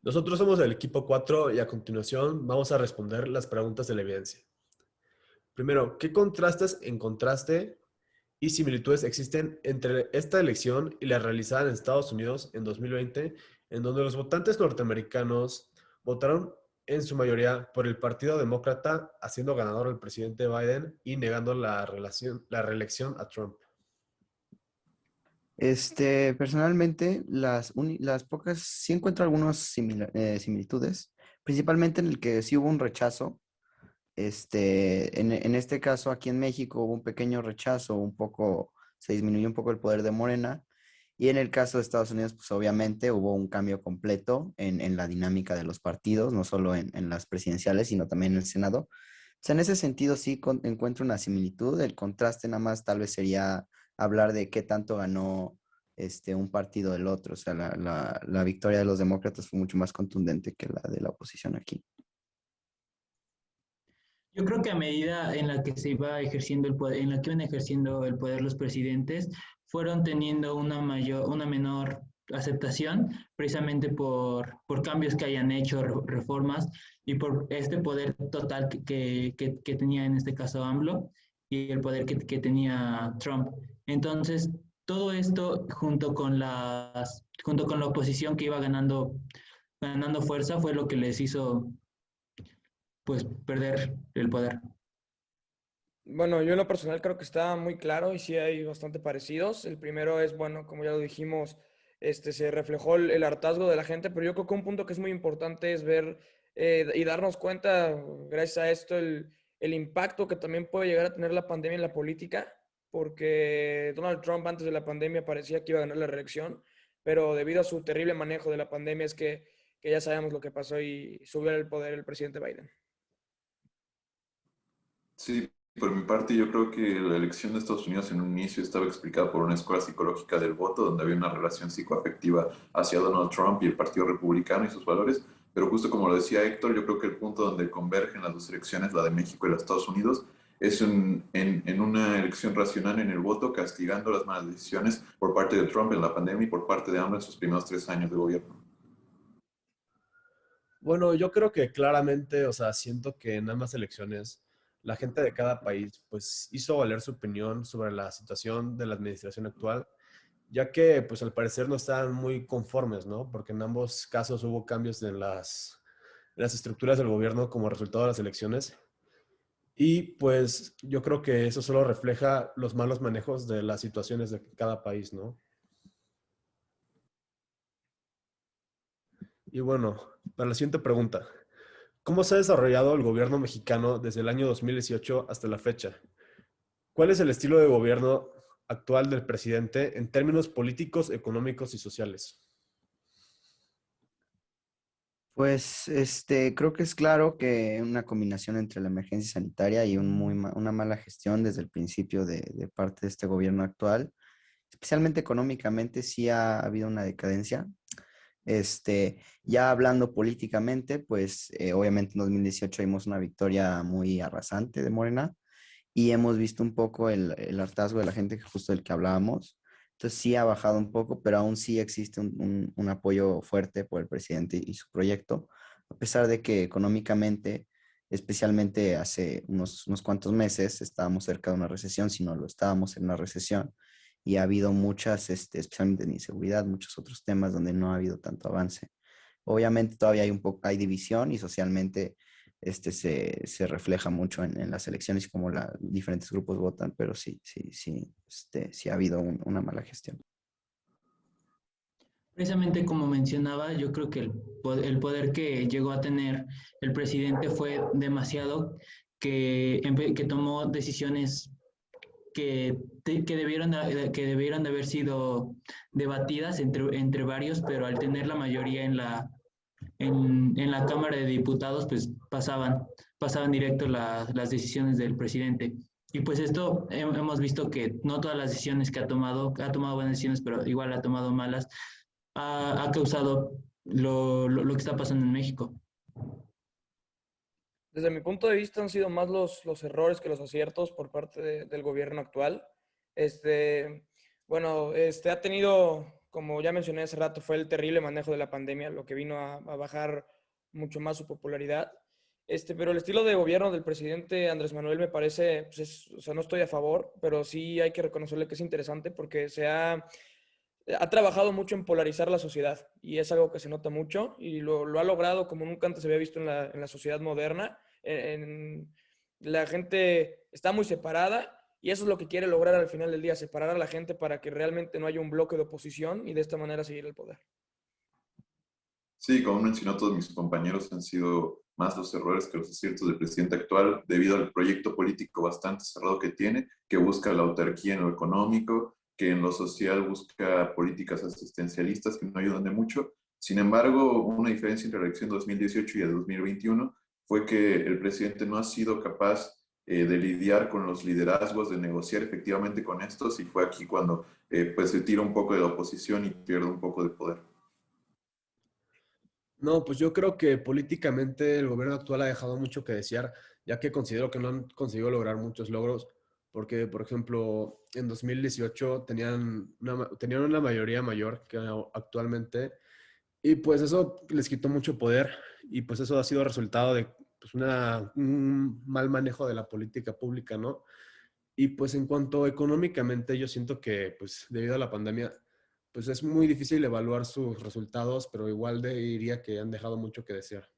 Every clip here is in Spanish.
Nosotros somos el equipo 4 y a continuación vamos a responder las preguntas de la evidencia. Primero, ¿qué contrastes encontraste y similitudes existen entre esta elección y la realizada en Estados Unidos en 2020, en donde los votantes norteamericanos votaron en su mayoría por el Partido Demócrata, haciendo ganador al presidente Biden y negando la reelección a Trump? Personalmente, las pocas, sí encuentro algunas similitudes, principalmente en el que sí hubo un rechazo. En este caso, aquí en México hubo un pequeño rechazo, se disminuyó un poco el poder de Morena. Y en el caso de Estados Unidos, pues obviamente hubo un cambio completo en la dinámica de los partidos, no solo en las presidenciales, sino también en el Senado. O sea, en ese sentido sí encuentro una similitud. El contraste nada más tal vez sería hablar de qué tanto ganó un partido del otro. O sea, la victoria de los demócratas fue mucho más contundente que la de la oposición aquí. Yo creo que a medida en la que se iba ejerciendo el poder, en la que iban ejerciendo el poder los presidentes, fueron teniendo una menor aceptación, precisamente por cambios que hayan hecho, reformas, y por este poder total que tenía en este caso AMLO y el poder que tenía Trump. Entonces, todo esto junto con la oposición que iba ganando fuerza fue lo que les hizo pues perder el poder. Bueno, yo en lo personal creo que está muy claro y sí hay bastante parecidos. El primero es, bueno, como ya lo dijimos, se reflejó el hartazgo de la gente, pero yo creo que un punto que es muy importante es ver y darnos cuenta, gracias a esto, el impacto que también puede llegar a tener la pandemia en la política, porque Donald Trump antes de la pandemia parecía que iba a ganar la reelección, pero debido a su terrible manejo de la pandemia es que ya sabemos lo que pasó y subió al poder el presidente Biden. Sí, por mi parte yo creo que la elección de Estados Unidos en un inicio estaba explicada por una escuela psicológica del voto, donde había una relación psicoafectiva hacia Donald Trump y el Partido Republicano y sus valores, pero justo como lo decía Héctor, yo creo que el punto donde convergen las dos elecciones, la de México y la de Estados Unidos, es en una elección racional en el voto, castigando las malas decisiones por parte de Trump en la pandemia y por parte de AMLO en sus primeros 3 años de gobierno. Bueno, yo creo que claramente, o sea, siento que en ambas elecciones la gente de cada país pues hizo valer su opinión sobre la situación de la administración actual, ya que pues al parecer no estaban muy conformes, ¿no? Porque en ambos casos hubo cambios en las estructuras del gobierno como resultado de las elecciones. Y pues yo creo que eso solo refleja los malos manejos de las situaciones de cada país, ¿no? Y bueno, para la siguiente pregunta. ¿Cómo se ha desarrollado el gobierno mexicano desde el año 2018 hasta la fecha? ¿Cuál es el estilo de gobierno actual del presidente en términos políticos, económicos y sociales? Pues creo que es claro que una combinación entre la emergencia sanitaria y una mala gestión desde el principio de parte de este gobierno actual, especialmente económicamente, sí ha habido una decadencia. Ya hablando políticamente, pues obviamente en 2018 vimos una victoria muy arrasante de Morena y hemos visto un poco el hartazgo de la gente, justo del que hablábamos. Entonces sí ha bajado un poco, pero aún sí existe un apoyo fuerte por el presidente y su proyecto, a pesar de que económicamente, especialmente hace unos cuantos meses, estábamos cerca de una recesión, si no lo estábamos en una recesión, y ha habido muchas, especialmente en inseguridad, muchos otros temas donde no ha habido tanto avance. Obviamente todavía hay división y socialmente se refleja mucho en las elecciones y cómo diferentes grupos votan, pero sí ha habido una mala gestión. Precisamente como mencionaba, yo creo que el poder que llegó a tener el presidente fue demasiado, que tomó decisiones que debieron de haber sido debatidas entre varios, pero al tener la mayoría en la Cámara de Diputados, pues pasaban directo las decisiones del presidente. Y pues esto hemos visto que no todas las decisiones que ha tomado buenas decisiones, pero igual ha tomado malas, ha causado lo que está pasando en México. Desde mi punto de vista han sido más los errores que los aciertos por parte del gobierno actual. Este, bueno, ha tenido como ya mencioné hace rato, fue el terrible manejo de la pandemia lo que vino a bajar mucho más su popularidad. Pero el estilo de gobierno del presidente Andrés Manuel me parece, pues o sea, no estoy a favor, pero sí hay que reconocerle que es interesante porque ha trabajado mucho en polarizar la sociedad y es algo que se nota mucho y lo ha logrado como nunca antes se había visto en la sociedad moderna. La gente está muy separada y eso es lo que quiere lograr al final del día, separar a la gente para que realmente no haya un bloque de oposición y de esta manera seguir el poder. Sí, como mencionó todos mis compañeros, han sido más los errores que los aciertos del presidente actual debido al proyecto político bastante cerrado que tiene, que busca la autarquía en lo económico, que en lo social busca políticas asistencialistas que no ayudan de mucho. Sin embargo, una diferencia entre la elección de 2018 y la de 2021 fue que el presidente no ha sido capaz de lidiar con los liderazgos, de negociar efectivamente con estos, y fue aquí cuando pues se tira un poco de la oposición y pierde un poco de poder. No, pues yo creo que políticamente el gobierno actual ha dejado mucho que desear, ya que considero que no han conseguido lograr muchos logros, porque, por ejemplo, en 2018 tenían una mayoría mayor que actualmente, y pues eso les quitó mucho poder, y pues eso ha sido resultado de pues, un mal manejo de la política pública, ¿no? Y pues en cuanto económicamente, yo siento que pues debido a la pandemia, pues es muy difícil evaluar sus resultados, pero igual diría que han dejado mucho que desear.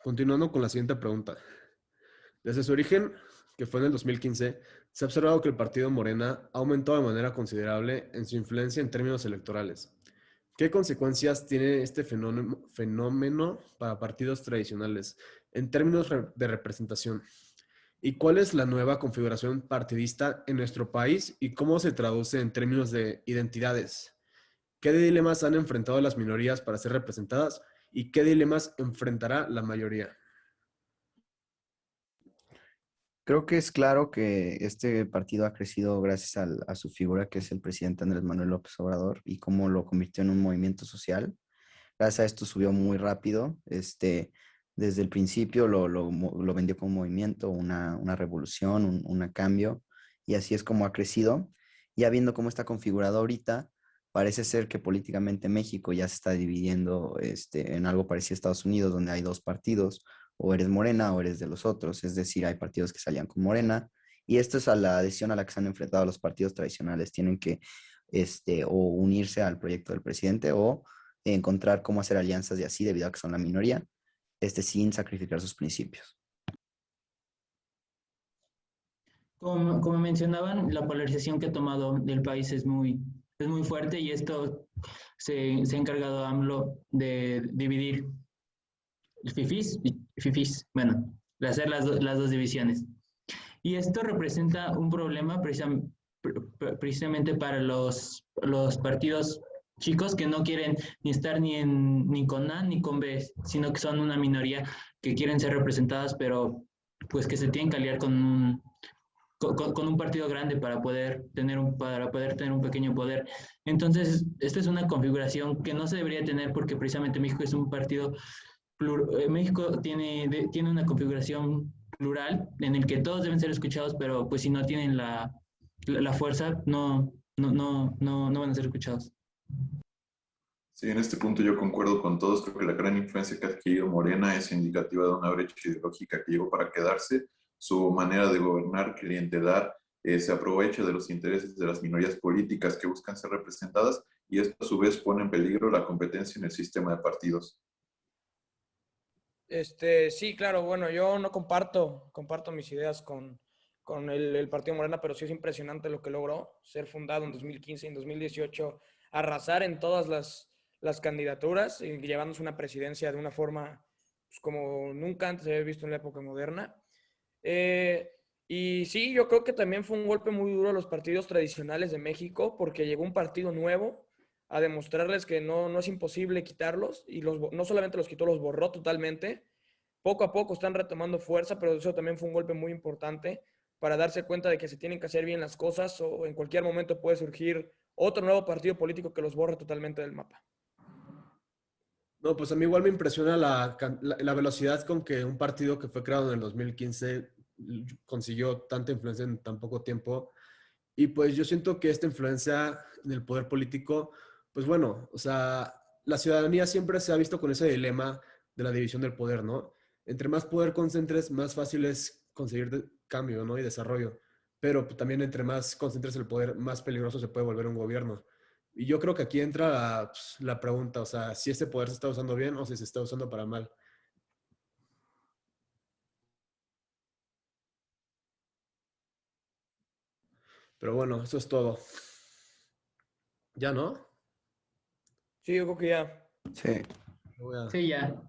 Continuando con la siguiente pregunta. Desde su origen, que fue en el 2015, se ha observado que el partido Morena ha aumentado de manera considerable en su influencia en términos electorales. ¿Qué consecuencias tiene este fenómeno para partidos tradicionales en términos de representación? ¿Y cuál es la nueva configuración partidista en nuestro país y cómo se traduce en términos de identidades? ¿Qué dilemas han enfrentado las minorías para ser representadas y qué dilemas enfrentará la mayoría? Creo que es claro que este partido ha crecido gracias a su figura, que es el presidente Andrés Manuel López Obrador, y cómo lo convirtió en un movimiento social. Gracias a esto subió muy rápido. Desde el principio lo vendió como movimiento, una revolución, un cambio, y así es como ha crecido. Ya viendo cómo está configurado ahorita, parece ser que políticamente México ya se está dividiendo en algo parecido a Estados Unidos, donde hay dos partidos, o eres Morena o eres de los otros. Es decir, hay partidos que salían con Morena, y esto es a la decisión a la que se han enfrentado los partidos tradicionales. Tienen que o unirse al proyecto del presidente o encontrar cómo hacer alianzas y así, debido a que son la minoría, sin sacrificar sus principios. Como mencionaban, la polarización que ha tomado el país es muy fuerte y esto se ha encargado AMLO de dividir fifís, bueno, de hacer las dos divisiones. Y esto representa un problema precisamente para los partidos chicos que no quieren ni estar ni con A ni con B, sino que son una minoría que quieren ser representadas, pero pues que se tienen que aliar con un partido grande para poder tener un pequeño poder. Entonces, esta es una configuración que no se debería tener porque precisamente México es un partido México tiene una configuración plural en el que todos deben ser escuchados, pero pues si no tienen la fuerza, no van a ser escuchados. Sí, en este punto yo concuerdo con todos. Creo que la gran influencia que ha adquirido Morena es indicativa de una brecha ideológica que llegó para quedarse. Su manera de gobernar clientelar se aprovecha de los intereses de las minorías políticas que buscan ser representadas, y esto a su vez pone en peligro la competencia en el sistema de partidos. Sí, claro, bueno, yo no comparto mis ideas con el Partido Morena, pero sí es impresionante lo que logró ser fundado en 2015 y en 2018, arrasar en todas las candidaturas y llevándose una presidencia de una forma pues, como nunca antes se había visto en la época moderna. Y sí, yo creo que también fue un golpe muy duro a los partidos tradicionales de México porque llegó un partido nuevo a demostrarles que no es imposible quitarlos y no solamente los quitó, los borró totalmente. Poco a poco están retomando fuerza, pero eso también fue un golpe muy importante para darse cuenta de que se tienen que hacer bien las cosas o en cualquier momento puede surgir otro nuevo partido político que los borre totalmente del mapa. No, pues a mí igual me impresiona la velocidad con que un partido que fue creado en el 2015 consiguió tanta influencia en tan poco tiempo. Y pues yo siento que esta influencia en el poder político, pues bueno, o sea, la ciudadanía siempre se ha visto con ese dilema de la división del poder, ¿no? Entre más poder concentres, más fácil es conseguir cambio, ¿no? Y desarrollo. Pero pues, también entre más concentres el poder, más peligroso se puede volver un gobierno. Y yo creo que aquí entra pues, la pregunta, o sea, si este poder se está usando bien o si se está usando para mal. Pero bueno, eso es todo. ¿Ya no? Sí, yo creo que ya. Sí. Voy a- Sí, ya.